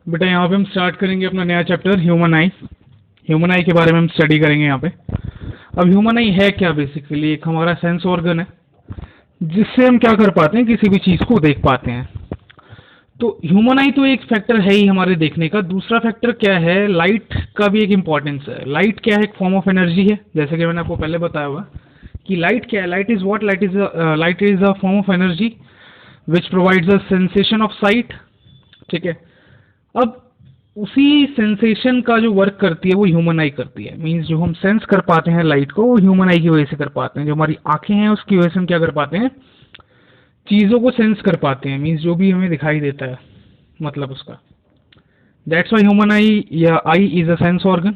बेटा यहाँ पे हम स्टार्ट करेंगे अपना नया चैप्टर ह्यूमन आई। ह्यूमन आई के बारे में हम स्टडी करेंगे यहाँ पे। अब ह्यूमन आई है क्या? बेसिकली एक हमारा सेंस ऑर्गन है जिससे हम क्या कर पाते हैं, किसी भी चीज़ को देख पाते हैं। तो ह्यूमन आई तो एक फैक्टर है ही हमारे देखने का। दूसरा फैक्टर क्या है, लाइट का भी एक इम्पॉर्टेंस है। लाइट क्या है? एक फॉर्म ऑफ एनर्जी है, जैसे कि मैंने आपको पहले बताया हुआ कि लाइट क्या है। Light is what? Light is a form of energy which provides a sensation of site. ठीक है, अब उसी सेंसेशन का जो वर्क करती है वो ह्यूमन आई करती है। मींस जो हम सेंस कर पाते हैं लाइट को, वो ह्यूमन आई की वजह से कर पाते हैं। जो हमारी आंखें हैं उसकी वजह से हम क्या कर पाते हैं, चीज़ों को सेंस कर पाते हैं। मींस जो भी हमें दिखाई देता है, मतलब उसका। दैट्स वाई ह्यूमन आई या eye is a sense organ.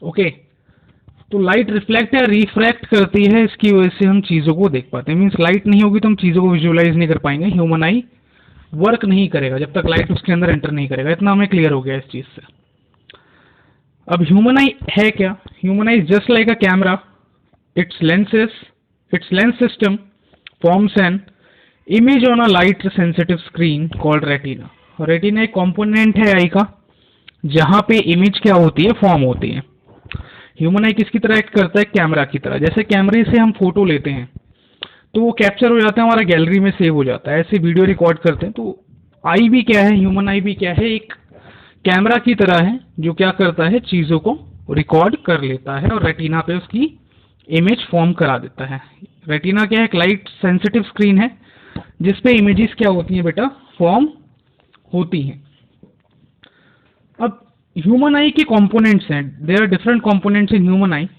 Okay, तो लाइट रिफ्लेक्ट या रिफ्रैक्ट करती है, इसकी वजह से हम चीज़ों को देख पाते हैं। मीन्स लाइट नहीं होगी तो हम चीज़ों को विजुअलाइज नहीं कर पाएंगे। ह्यूमन आई वर्क नहीं करेगा जब तक लाइट उसके अंदर एंटर नहीं करेगा। इतना हमें क्लियर हो गया इस चीज़ से। अब ह्यूमन आई है क्या? Human I just like a camera, it's lens system forms an image on a light sensitive screen called retina। Retina एक कंपोनेंट है आई का, जहां पे इमेज क्या होती है, फॉर्म होती है। ह्यूमन आई किसकी तरह एक्ट करता है? कैमरा की तरह। जैसे कैमरे से हम फोटो लेते हैं तो वो कैप्चर हो जाता है, हमारा गैलरी में सेव हो जाता है। ऐसे वीडियो रिकॉर्ड करते हैं। तो आई भी क्या है, ह्यूमन आई भी क्या है, एक कैमरा की तरह है जो क्या करता है, चीज़ों को रिकॉर्ड कर लेता है और रेटिना पे उसकी इमेज फॉर्म करा देता है। रेटिना क्या है? एक लाइट सेंसिटिव स्क्रीन है जिसपे इमेजेस क्या होती हैं बेटा, फॉर्म होती हैं। अब ह्यूमन आई के कंपोनेंट्स हैं। There are different components in human eye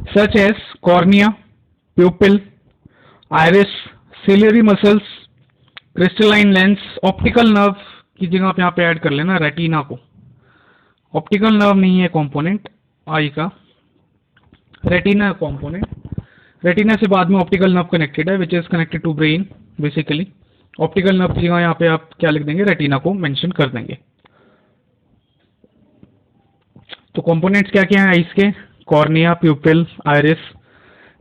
such as cornea, pupil, iris, ciliary muscles, crystalline lens, optical nerve की जगह आप यहाँ पे ऐड कर लेना रेटिना को। ऑप्टिकल नर्व नहीं है कंपोनेंट आई का, रेटिना कंपोनेंट। रेटिना से बाद में ऑप्टिकल नर्व कनेक्टेड है which is connected to brain. Basically optical nerve की जगह यहाँ पे आप क्या लिख देंगे, रेटिना को मेंशन कर देंगे। तो कंपोनेंट्स क्या क्या हैं आइस के? Cornea, pupil, iris,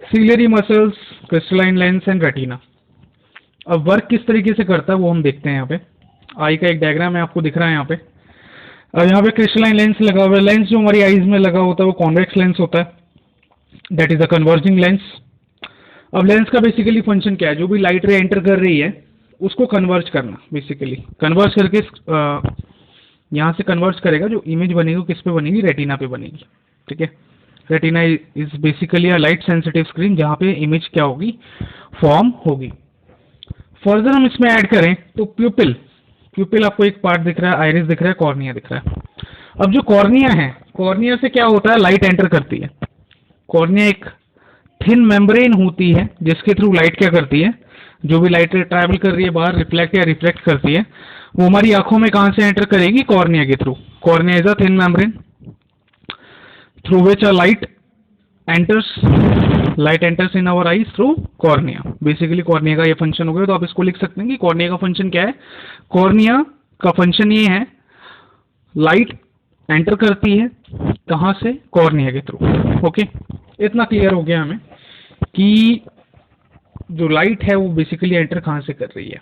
ciliary muscles, crystalline lens and retina. अब वर्क किस तरीके से करता है वो हम देखते हैं। यहाँ पे आई का एक डायग्राम है, आपको दिख रहा है यहाँ पे। अब यहाँ पे क्रिस्टलाइन लेंस लगा हुआ है। लेंस जो हमारी आईज में लगा होता है वो कॉन्वेक्स लेंस होता है, that is a converging lens. अब लेंस का बेसिकली फंक्शन क्या है? जो भी लाइट रे एंटर कर रही है उसको कन्वर्ज करना। बेसिकली कन्वर्ज करके यहाँ से कन्वर्ज करेगा, जो इमेज बनेगी किस पे बनेगी, रेटिना पे बनेगी। ठीक है, retina is basically a light sensitive screen जहाँ पे इमेज क्या होगी, फॉर्म होगी। फर्दर हम इसमें ऐड करें तो प्यूपिल आपको एक पार्ट दिख रहा है, आइरिस दिख रहा है, कॉर्निया दिख रहा है। अब जो कॉर्निया है, कॉर्निया से क्या होता है, लाइट एंटर करती है। कॉर्निया एक थिन मेम्ब्रेन होती है जिसके थ्रू लाइट क्या करती है, जो भी लाइट ट्रैवल कर रही है बाहर, रिफ्लेक्ट या रिफ्लेक्ट करती है, वो हमारी आंखों में कहां से एंटर करेगी, कॉर्निया के through. Cornea is a thin membrane through which a light enters in our eyes through cornea. Basically cornea का ये फंक्शन हो गया। तो आप इसको लिख सकते हैं कि कॉर्निया का फंक्शन क्या है। कॉर्निया का फंक्शन ये है, लाइट एंटर करती है कहां से, कॉर्निया के थ्रू। ओके, इतना क्लियर हो गया हमें कि जो लाइट है वो बेसिकली एंटर कहां से कर रही है।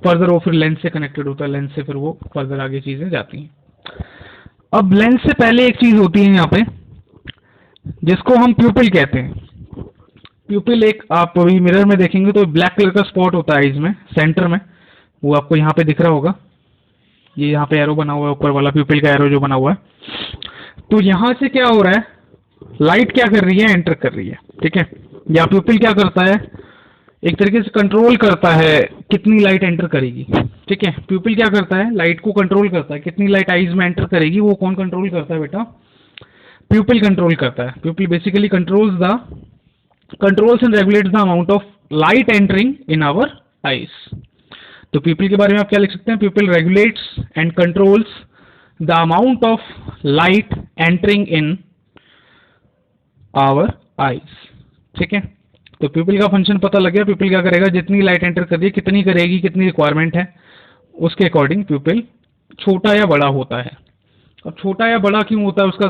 फर्दर वो फिर लेंस से कनेक्टेड होता है, लेंस से फिर वो फर्दर आगे चीजें जाती हैं। अब लेंस से पहले एक चीज होती है यहाँ पे जिसको हम प्यूपिल कहते हैं। प्यूपिल एक, आप अभी मिरर में देखेंगे तो ब्लैक कलर का स्पॉट होता है आईज में, सेंटर में। वो आपको यहाँ पे दिख रहा होगा, ये यहाँ पे एरो बना हुआ है, ऊपर वाला प्यूपिल का एरो जो बना हुआ है। तो यहाँ से क्या हो रहा है, लाइट क्या कर रही है, एंटर कर रही है। ठीक है, या प्यूपिल क्या करता है, एक तरीके से कंट्रोल करता है कितनी लाइट एंटर करेगी। ठीक है, प्यूपिल क्या करता है, लाइट को कंट्रोल करता है, कितनी लाइट आईज में एंटर करेगी वो कौन कंट्रोल करता है बेटा, प्यूपिल कंट्रोल करता है। Pupil basically controls and regulates the amount of light entering in our eyes. तो प्यूपिल के बारे में आप क्या लिख सकते हैं, pupil regulates and controls the amount of light entering in our eyes. ठीक है, तो प्यूपिल का फंक्शन पता लग गया। प्यूपिल क्या करेगा, जितनी लाइट एंटर कर रही है, कितनी करेगी, कितनी रिक्वायरमेंट है, उसके अकॉर्डिंग प्यूपिल छोटा या बड़ा होता है। अब छोटा या बड़ा क्यों होता है उसका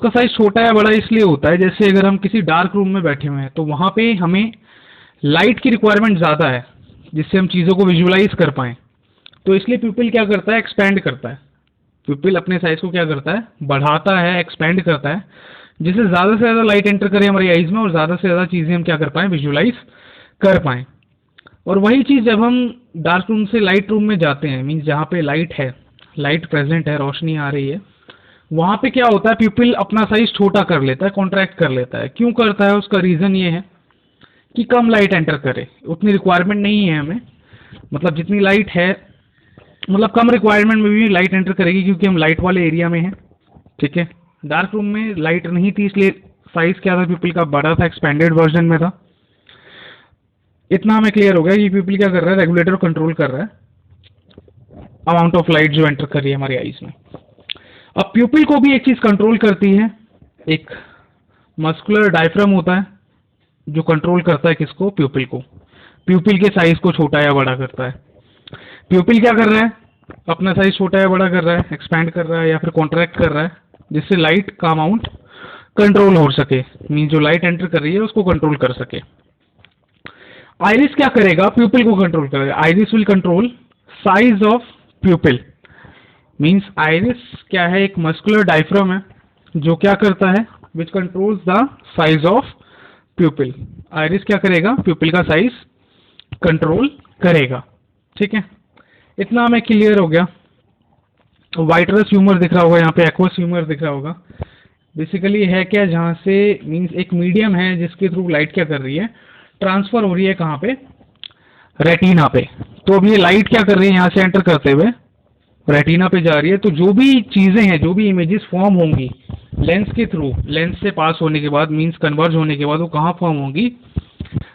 साइज छोटा या बड़ा इसलिए होता है, जैसे अगर हम किसी डार्क रूम में बैठे हुए हैं तो वहां पे हमें लाइट की रिक्वायरमेंट ज़्यादा है जिससे हम चीज़ों को विजुअलाइज कर पाएँ। तो इसलिए प्यूपिल क्या करता है, एक्सपैंड करता है। प्यूपिल अपने साइज को क्या करता है, बढ़ाता है, एक्सपैंड करता है, जिससे ज़्यादा से ज़्यादा लाइट एंटर करे हमारी आईज में और ज़्यादा से ज़्यादा चीज़ें हम क्या कर पाएँ, विजुलाइज कर पाएँ। और वही चीज़ जब हम डार्क रूम से लाइट रूम में जाते हैं, मीन्स जहाँ पे लाइट है, लाइट प्रेजेंट है, रोशनी आ रही है, वहाँ पे क्या होता है, प्यूपिल अपना साइज छोटा कर लेता है, कॉन्ट्रैक्ट कर लेता है। क्यों करता है, उसका रीज़न ये है कि कम लाइट एंटर करे, उतनी रिक्वायरमेंट नहीं है हमें, मतलब जितनी लाइट है, मतलब कम रिक्वायरमेंट में भी लाइट एंटर करेगी क्योंकि हम लाइट वाले एरिया में हैं, ठीक है। डार्क रूम में लाइट नहीं थी इसलिए साइज क्या था प्यूपिल का, बड़ा था, एक्सपेंडेड वर्जन में था। इतना हमें क्लियर हो गया कि प्यूपिल क्या कर रहा है, रेगुलेटर कंट्रोल कर रहा है अमाउंट ऑफ लाइट जो एंटर कर रही है हमारी आईज में। अब प्यूपिल को भी एक चीज कंट्रोल करती है, एक मस्कुलर डायफ्राम होता है जो कंट्रोल करता है किसको, प्यूपिल को, प्यूपिल के साइज को छोटा या बड़ा करता है। प्यूपिल क्या कर रहा है, अपना साइज छोटा या बड़ा कर रहा है, एक्सपैंड कर रहा है या फिर कॉन्ट्रैक्ट कर रहा है, जिससे लाइट का अमाउंट कंट्रोल हो सके, मीन जो लाइट एंटर कर रही है उसको कंट्रोल कर सके। आइरिस क्या करेगा, प्यूपिल को कंट्रोल करेगा। Iris will control size of प्यूपिल, means iris क्या है, एक मस्कुलर डायफ्राम है जो क्या करता है, विच controls the size of प्यूपिल। Iris क्या करेगा, प्यूपिल का साइज कंट्रोल करेगा, ठीक है। इतना हमें क्लियर हो गया। वाइट्रस ह्यूमर दिख रहा होगा यहाँ पे, एक्वस ह्यूमर दिख रहा होगा। बेसिकली है क्या, जहाँ से मीन्स एक मीडियम है जिसके थ्रू लाइट क्या कर रही है, ट्रांसफर हो रही है कहाँ पे, रेटिना पे। तो अब ये लाइट क्या कर रही है, यहाँ से एंटर करते हुए रेटिना पे जा रही है। तो जो भी चीजें हैं, जो भी इमेजेस फॉर्म होंगी लेंस के थ्रू, लेंस से पास होने के बाद, मीन्स कन्वर्ज होने के बाद, वो कहाँ फॉर्म होंगी,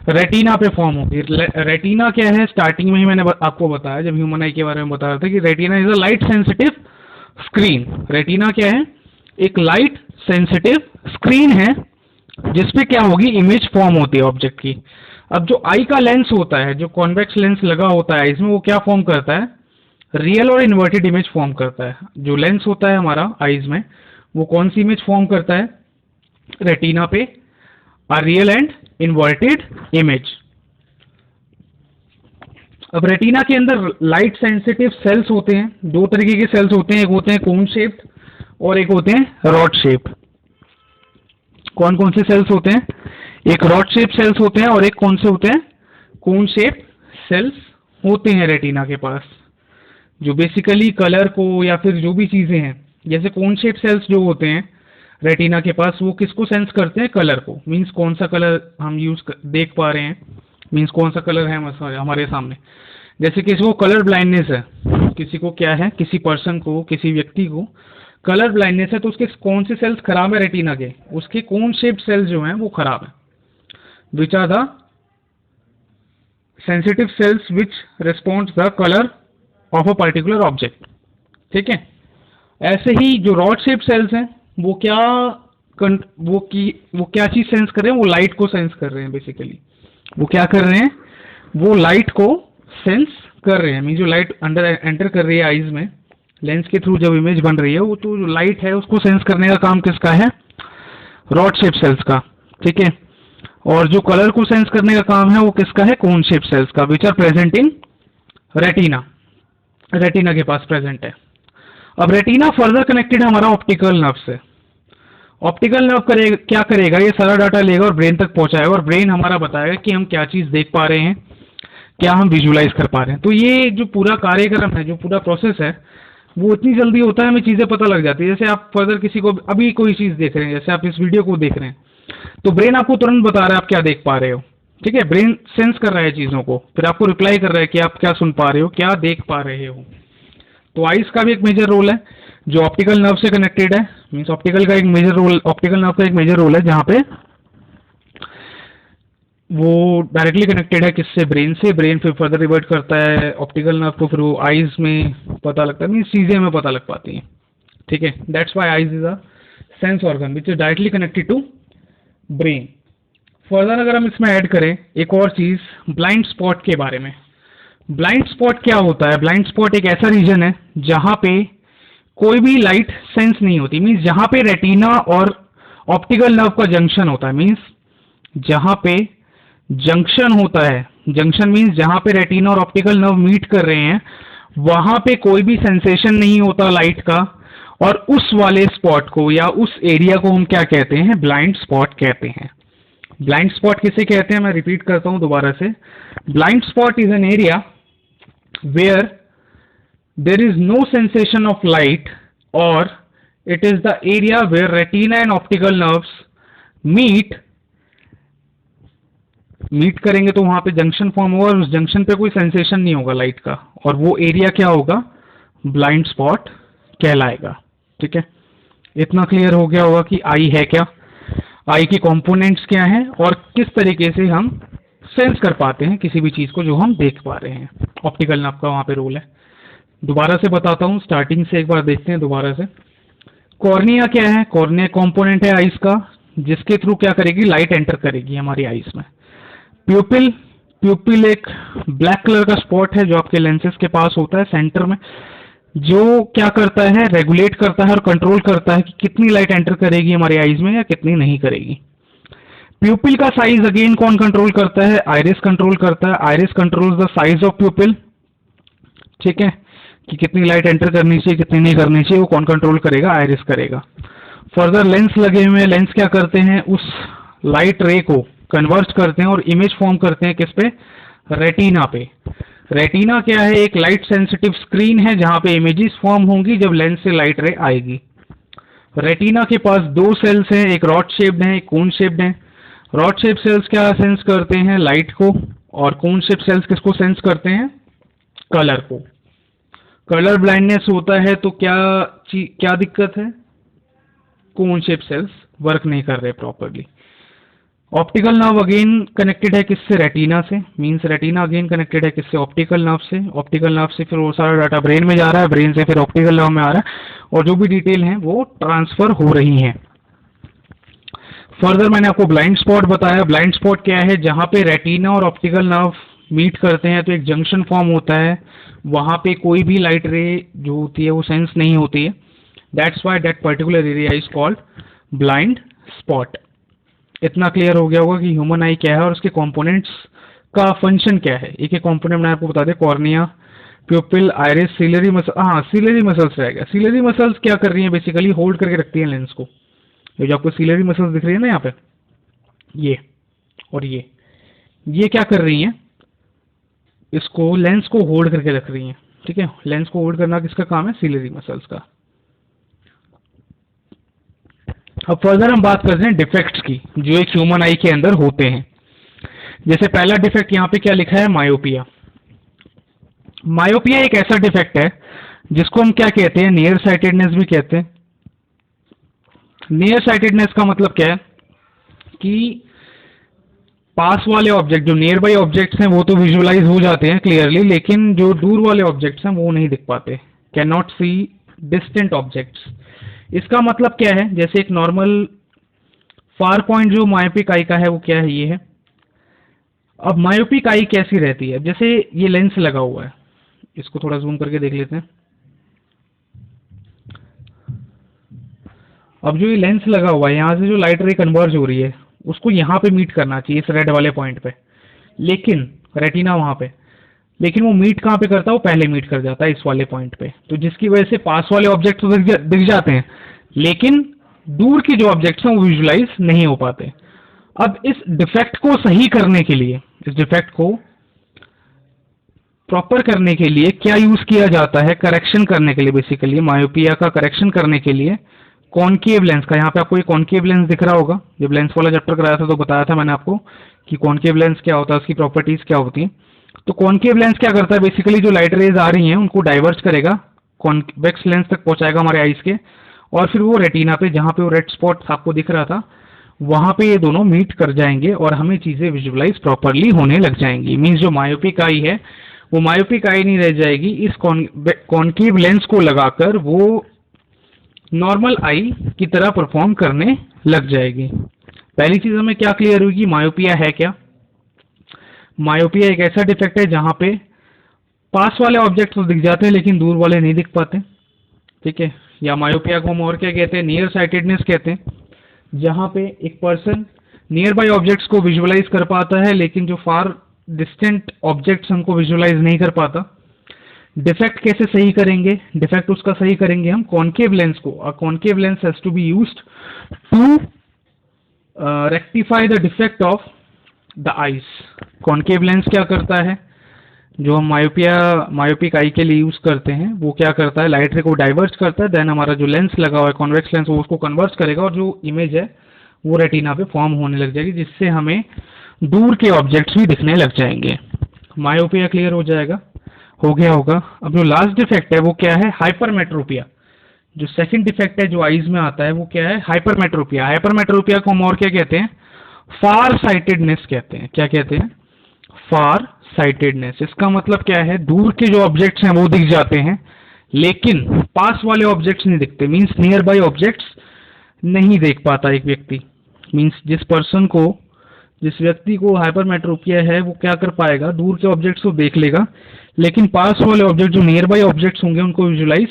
रेटिना पे फॉर्म होगी। रेटिना क्या है, स्टार्टिंग में ही मैंने आपको बताया जब ह्यूमन आई के बारे में बता रहा था कि retina is a light sensitive screen. Retina क्या है, एक लाइट सेंसिटिव स्क्रीन है जिसपे क्या होगी, इमेज फॉर्म होती है ऑब्जेक्ट की। अब जो आई का लेंस होता है, जो कॉन्वेक्स लेंस लगा होता है इसमें, वो क्या फॉर्म करता है, रियल और इन्वर्टेड इमेज फॉर्म करता है। जो लेंस होता है हमारा आईज में, वो कौन सी इमेज फॉर्म करता है, रेटिना पे, a real and inverted image. अब रेटिना के अंदर लाइट सेंसिटिव सेल्स होते हैं, दो तरीके के सेल्स होते हैं, एक होते हैं कोन शेप्ड और एक होते हैं रॉड शेप। कौन कौन से सेल्स होते हैं, एक रॉड शेप सेल्स होते हैं और एक कौन से होते हैं, कोन शेप सेल्स होते हैं रेटिना के पास, जो बेसिकली कलर को या फिर जो भी चीजें हैं, जैसे कोन शेप सेल्स जो होते हैं रेटिना के पास, वो किसको सेंस करते हैं, कलर को, मीन्स कौन सा कलर हम देख पा रहे हैं, मीन्स कौन सा कलर है हमारे सामने। जैसे किसी को कलर ब्लाइंडनेस है, किसी को क्या है, किसी पर्सन को, किसी व्यक्ति को कलर ब्लाइंडनेस है, तो उसके कौन से सेल्स खराब है रेटिना के, उसके कोन शेप सेल्स जो हैं वो खराब है, which are the sensitive cells which responds the colour of a particular object, ठीक है। ऐसे ही जो रॉड शेप सेल्स हैं वो क्या चीज सेंस कर रहे हैं, वो लाइट को सेंस कर रहे हैं। बेसिकली वो क्या कर रहे हैं, वो लाइट को सेंस कर रहे हैं, मीन जो लाइट अंदर एंटर कर रही है आईज में, लेंस के थ्रू जब इमेज बन रही है, वो तो जो लाइट है उसको सेंस करने का काम किसका है, रॉड शेप सेल्स का, ठीक है। और जो कलर को सेंस करने का काम है वो किसका है, कोन शेप सेल्स का, which are present in retina, retina के पास प्रेजेंट है। अब रेटिना फर्दर कनेक्टेड है हमारा ऑप्टिकल नर्व से। ऑप्टिकल नर्व क्या करेगा, ये सारा डाटा लेगा और ब्रेन तक पहुंचाएगा, और ब्रेन हमारा बताएगा कि हम क्या चीज देख पा रहे हैं, क्या हम विजुलाइज कर पा रहे हैं। तो ये जो पूरा कार्यक्रम है, जो पूरा प्रोसेस है, वो इतनी जल्दी होता है, हमें चीजें पता लग जाती है। जैसे आप फर्दर किसी को अभी कोई चीज देख रहे हैं, जैसे आप इस वीडियो को देख रहे हैं, तो ब्रेन आपको तुरंत बता रहा है आप क्या देख पा रहे हो, ठीक है। ब्रेन सेंस कर रहा है चीजों को, फिर आपको रिप्लाई कर रहा है कि आप क्या सुन पा रहे हो, क्या देख पा रहे हो। तो आइज का भी एक मेजर रोल है जो ऑप्टिकल नर्व से कनेक्टेड है, मींस ऑप्टिकल नर्व का एक मेजर रोल है, जहां पे वो डायरेक्टली कनेक्टेड है किससे, ब्रेन से। ब्रेन फिर फर्दर रिवर्ट करता है ऑप्टिकल नर्व को, फिर वो आइज में पता लगता है, मींस चीजें हमें पता लग पाती हैं, ठीक है। That's why eyes is a sense organ which is directly connected to brain. Further अगर हम इसमें ऐड करें एक और चीज, ब्लाइंड स्पॉट के बारे में। ब्लाइंड स्पॉट क्या होता है, ब्लाइंड स्पॉट एक ऐसा रीजन है जहां पे कोई भी लाइट सेंस नहीं होती, मींस जहां पे रेटिना और ऑप्टिकल नर्व का जंक्शन होता है, मींस जहां पे जंक्शन होता है, जंक्शन मींस जहां पे रेटिना और ऑप्टिकल नर्व मीट कर रहे हैं, वहां पे कोई भी सेंसेशन नहीं होता लाइट का, और उस वाले स्पॉट को या उस एरिया को हम क्या कहते हैं, ब्लाइंड स्पॉट कहते हैं। ब्लाइंड स्पॉट किसे कहते हैं, मैं रिपीट करता हूं दोबारा से। Blind spot is an area where there is no sensation of light, और it is the area where retina and optical nerves meet करेंगे, तो वहां पे जंक्शन फॉर्म होगा और उस जंक्शन पे कोई सेंसेशन नहीं होगा लाइट का, और वो एरिया क्या होगा, ब्लाइंड स्पॉट कहलाएगा। ठीक है, इतना क्लियर हो गया होगा कि आई है क्या, आई के कंपोनेंट्स क्या हैं, और किस तरीके से हम सेंस कर पाते हैं किसी भी चीज को जो हम देख पा रहे हैं। ऑप्टिकल नर्व का वहां पे रोल है। दोबारा से बताता हूं, स्टार्टिंग से एक बार देखते हैं दोबारा से। कॉर्निया क्या है, कॉर्निया कंपोनेंट है आईज का, जिसके थ्रू क्या करेगी, लाइट एंटर करेगी हमारी आईज में। प्यूपिल, प्यूपिल एक ब्लैक कलर का स्पॉट है जो आपके लेंसेज के पास होता है सेंटर में, जो क्या करता है, रेगुलेट करता है और कंट्रोल करता है कि कितनी लाइट एंटर करेगी हमारे आईज में या कितनी नहीं करेगी। प्यूपिल का साइज अगेन कौन कंट्रोल करता है, आइरिस कंट्रोल करता है। Iris controls the size of प्यूपिल। ठीक है, कि कितनी लाइट एंटर करनी चाहिए कितनी नहीं करनी चाहिए, वो कौन कंट्रोल करेगा, आइरिस करेगा। फर्दर लेंस लगे हुए हैं, लेंस क्या करते हैं, उस लाइट रे को कन्वर्ट करते हैं और इमेज फॉर्म करते हैं किस पे, रेटिना पे। रेटिना क्या है, एक लाइट सेंसिटिव स्क्रीन है जहां पे इमेजेस फॉर्म होंगी जब लेंस से लाइट रे आएगी। रेटिना के पास दो सेल्स हैं, एक रॉड शेप्ड है, एक कोन शेप्ड है। रॉड शेप सेल्स क्या सेंस करते हैं, लाइट को, और कोन शेप सेल्स किसको सेंस करते हैं, कलर को। कलर ब्लाइंडनेस होता है तो क्या दिक्कत है, कोन शेप सेल्स वर्क नहीं कर रहे properly. Optical nerve again connected है किससे, रेटिना से, मींस रेटिना अगेन कनेक्टेड है किससे, ऑप्टिकल नर्व से। ऑप्टिकल नर्व से फिर वो सारा डाटा ब्रेन में जा रहा है, ब्रेन से फिर ऑप्टिकल नर्व में आ रहा है, और जो भी डिटेल है वो ट्रांसफर हो रही है। फर्दर मैंने आपको ब्लाइंड स्पॉट बताया। ब्लाइंड स्पॉट क्या है, जहां पे रेटिना और ऑप्टिकल नर्व मीट करते हैं तो एक जंक्शन फॉर्म होता है, वहां पे कोई भी लाइट रे जो होती है वो सेंस नहीं होती है। That's why that particular area is called blind spot. इतना क्लियर हो गया होगा कि ह्यूमन आई क्या है और उसके कंपोनेंट्स का फंक्शन क्या है। एक एक कंपोनेंट मैं आपको बता दें, cornea, pupil, iris, ciliary muscle. हाँ, सिलरी मसल्स रहेगा। सिलरी मसल्स क्या कर रही है, बेसिकली होल्ड करके रखती है लेंस को। ये जो आपको सिलरी मसल्स दिख रही है ना यहाँ पे, ये और ये क्या कर रही है, इसको लेंस को होल्ड करके रख रही है। ठीक है, लेंस को होल्ड करना किसका काम है, सिलरी मसल्स का। अब फर्दर हम बात करते हैं डिफेक्ट्स की जो एक ह्यूमन आई के अंदर होते हैं। जैसे पहला डिफेक्ट यहाँ पे क्या लिखा है, मायोपिया। मायोपिया एक ऐसा डिफेक्ट है जिसको हम क्या कहते हैं, नियर साइटेडनेस भी कहते हैं। नियर साइटेडनेस का मतलब क्या है कि पास वाले ऑब्जेक्ट, जो नियर बाई ऑब्जेक्ट्स हैं वो तो विजुअलाइज हो जाते हैं क्लियरली, लेकिन जो दूर वाले ऑब्जेक्ट्स हैं वो नहीं दिख पाते। Can not see distant objects. इसका मतलब क्या है, जैसे एक नॉर्मल फार पॉइंट जो मायोपिक आई का है वो क्या है, ये है। अब मायोपिक आई कैसी रहती है, जैसे ये लेंस लगा हुआ है, इसको थोड़ा जूम करके देख लेते हैं। अब जो ये लेंस लगा हुआ है, यहाँ से जो लाइट रे कन्वर्ज हो रही है उसको यहाँ पे मीट करना चाहिए, इस रेड वाले पॉइंट पे, लेकिन रेटिना वहां पे, लेकिन वो मीट कहाँ पे करता है, वो पहले मीट कर जाता है इस वाले पॉइंट पे। तो जिसकी वजह से पास वाले ऑब्जेक्ट तो दिख जाते हैं, लेकिन दूर के जो ऑब्जेक्ट्स हैं वो विजुलाइज नहीं हो पाते। अब इस डिफेक्ट को सही करने के लिए, इस डिफेक्ट को प्रॉपर करने के लिए क्या यूज किया जाता है, करेक्शन करने के लिए, बेसिकली मायोपिया का करेक्शन करने के लिए कॉनकेव लेंस का। यहाँ पे आपको एक कॉनकेव लेंस दिख रहा होगा, जब लेंस वाला चैप्टर कराया था तो बताया था मैंने आपको कि कॉनकेव लेंस क्या होता है, उसकी प्रॉपर्टीज क्या होती हैं। तो कॉनकेव लेंस क्या करता है, बेसिकली जो लाइट रेज आ रही हैं उनको डाइवर्ट करेगा, कॉन्वेक्स लेंस तक पहुंचाएगा हमारे आईज के, और फिर वो रेटिना पे, जहां पे वो रेड स्पॉट आपको दिख रहा था, वहां पे ये दोनों मीट कर जाएंगे और हमें चीजें विजुअलाइज प्रॉपरली होने लग जाएंगी। मीन्स जो मायोपिक आई है वो मायोपिक आई नहीं रह जाएगी, इस कॉनकेव लेंस को लगाकर वो नॉर्मल आई की तरह परफॉर्म करने लग जाएगी। पहली चीज हमें क्या क्लियर हुई कि मायोपिया है क्या। मायोपिया एक ऐसा डिफेक्ट है जहां पे पास वाले ऑब्जेक्ट तो दिख जाते हैं लेकिन दूर वाले नहीं दिख पाते। ठीक है, या मायोपिया को हम और क्या कहते हैं, नियर साइटेडनेस कहते हैं, जहां पे एक पर्सन नियर बाय ऑब्जेक्ट्स को विजुअलाइज कर पाता है लेकिन जो फार डिस्टेंट ऑब्जेक्ट्स हमको विजुअलाइज नहीं कर पाता। डिफेक्ट कैसे सही करेंगे? डिफेक्ट उसका सही करेंगे हम कॉनकेव लेंस को, a concave lens has to be used to rectify the defect of the eyes. Concave lens क्या करता है? जो हम मायोपिक आई के लिए यूज करते हैं, वो क्या करता है, लाइट रे को डाइवर्ट करता है, देन हमारा जो लेंस लगा हुआ है कॉन्वेक्स लेंस, वो उसको कन्वर्ट करेगा और जो इमेज है वो रेटिना पे फॉर्म होने लग जाएगी, जिससे हमें दूर के ऑब्जेक्ट्स भी दिखने लग जाएंगे। मायोपिया क्लियर हो जाएगा, हो गया होगा। अब जो लास्ट डिफेक्ट है वो क्या है? हाइपरमेट्रोपिया। जो सेकंड डिफेक्ट है जो आईज में आता है वो क्या है? हाइपरमेट्रोपिया। हाइपरमेट्रोपिया को हम और क्या कहते हैं? फार साइटेडनेस कहते हैं। क्या कहते हैं? फार साइटेडनेस। इसका मतलब क्या है? दूर के जो ऑब्जेक्ट्स हैं वो दिख जाते हैं, लेकिन पास वाले ऑब्जेक्ट्स नहीं दिखते। मीन्स नियर बाय ऑब्जेक्ट्स नहीं देख पाता एक व्यक्ति। मीन्स जिस व्यक्ति को हाइपरमेट्रोपिया है वो क्या कर पाएगा? दूर के ऑब्जेक्ट्स को देख लेगा, लेकिन पास वाले ऑब्जेक्ट जो नियर बाय ऑब्जेक्ट्स होंगे उनको विजुलाइज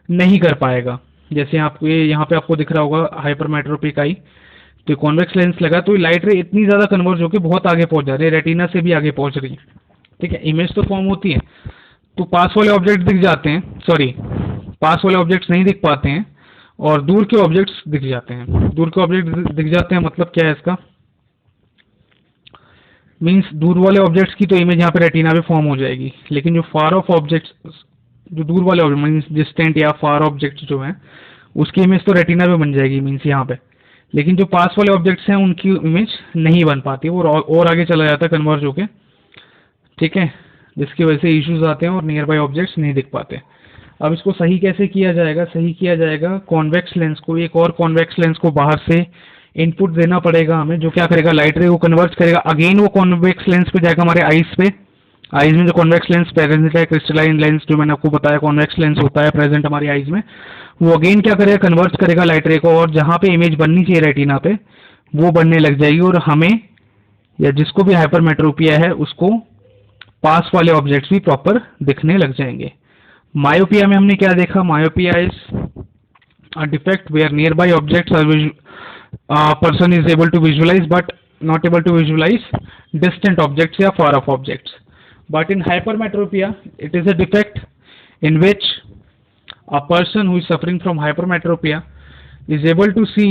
नहीं कर पाएगा। जैसे आपको यहाँ पे आपको दिख रहा होगा हाइपरमेट्रोपिक आई, तो कॉन्वेक्स लेंस लगा तो लाइट रे इतनी ज्यादा कन्वर्ज होकर बहुत आगे पहुंच जा रही है, रेटिना से भी आगे पहुंच रही है। ठीक है, इमेज तो फॉर्म होती है, तो पास वाले ऑब्जेक्ट दिख जाते हैं, सॉरी पास वाले ऑब्जेक्ट्स नहीं दिख पाते हैं और दूर के ऑब्जेक्ट्स दिख जाते हैं। दूर के ऑब्जेक्ट दिख जाते हैं मतलब क्या है इसका? मीन्स दूर वाले ऑब्जेक्ट्स की तो इमेज यहाँ पे रेटिना पे फॉर्म हो जाएगी, लेकिन जो फार ऑफ ऑब्जेक्ट्स, जो दूर वाले ऑब्जेक्ट मीन्स डिस्टेंट या फार ऑब्जेक्ट्स जो हैं उसकी इमेज तो रेटिना पे बन जाएगी मीन्स यहाँ पे, लेकिन जो पास वाले ऑब्जेक्ट्स हैं उनकी इमेज नहीं बन पाती, वो और आगे चला जाता है कन्वर्ज होके। ठीक है, जिसकी वजह से इश्यूज आते हैं और नियर बाय ऑब्जेक्ट्स नहीं दिख पाते। अब इसको सही कैसे किया जाएगा? सही किया जाएगा कॉन्वेक्स लेंस को, एक और कॉन्वेक्स लेंस को बाहर से इनपुट देना पड़ेगा हमें, जो क्या करेगा? लाइट रे को कन्वर्ट करेगा। अगेन वो कॉन्वेक्स लेंस पे जाएगा हमारे आईज पे। आईज में जो कॉन्वेक्स लेंस प्रेजेंट है, क्रिस्टलाइन लेंस जो मैंने आपको बताया कॉन्वेक्स लेंस होता है प्रेजेंट हमारी आईज में, वो अगेन क्या करेगा? कन्वर्ट करेगा लाइट रे को, और जहां पे इमेज बननी चाहिए रेटिना पे वो बनने लग जाएगी, और हमें या जिसको भी हाइपरमेट्रोपिया है उसको पास वाले ऑब्जेक्ट्स भी प्रॉपर दिखने लग जाएंगे। मायोपिया में हमने क्या देखा? Myopia is a defect where nearby objects are person is able to visualize but not able to visualize distant objects या far off objects. But in hypermetropia, it is a defect in which a person who is suffering from hypermetropia is able to see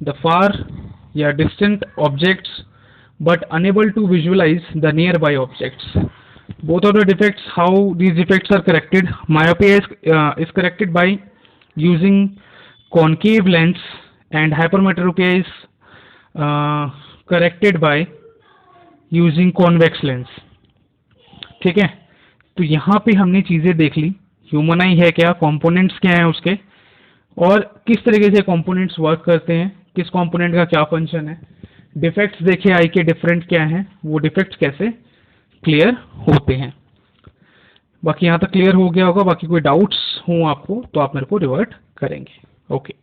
the far या distant objects but unable to visualize the nearby objects. Both of the defects, how these defects are corrected? Myopia is corrected by using concave lens, and hypermetropia is corrected by using convex lens. ठीक है, तो यहाँ पे हमने चीजें देख ली, human आई है क्या, कंपोनेंट्स क्या हैं उसके, और किस तरीके से कंपोनेंट्स वर्क करते हैं, किस कंपोनेंट का क्या फंक्शन है। डिफेक्ट्स देखे आई के डिफरेंट क्या हैं, वो डिफेक्ट्स कैसे क्लियर होते हैं। बाकी यहाँ तक क्लियर हो गया होगा। बाकी कोई डाउट्स हो आपको तो आप मेरे को रिवर्ट करेंगे। ओके।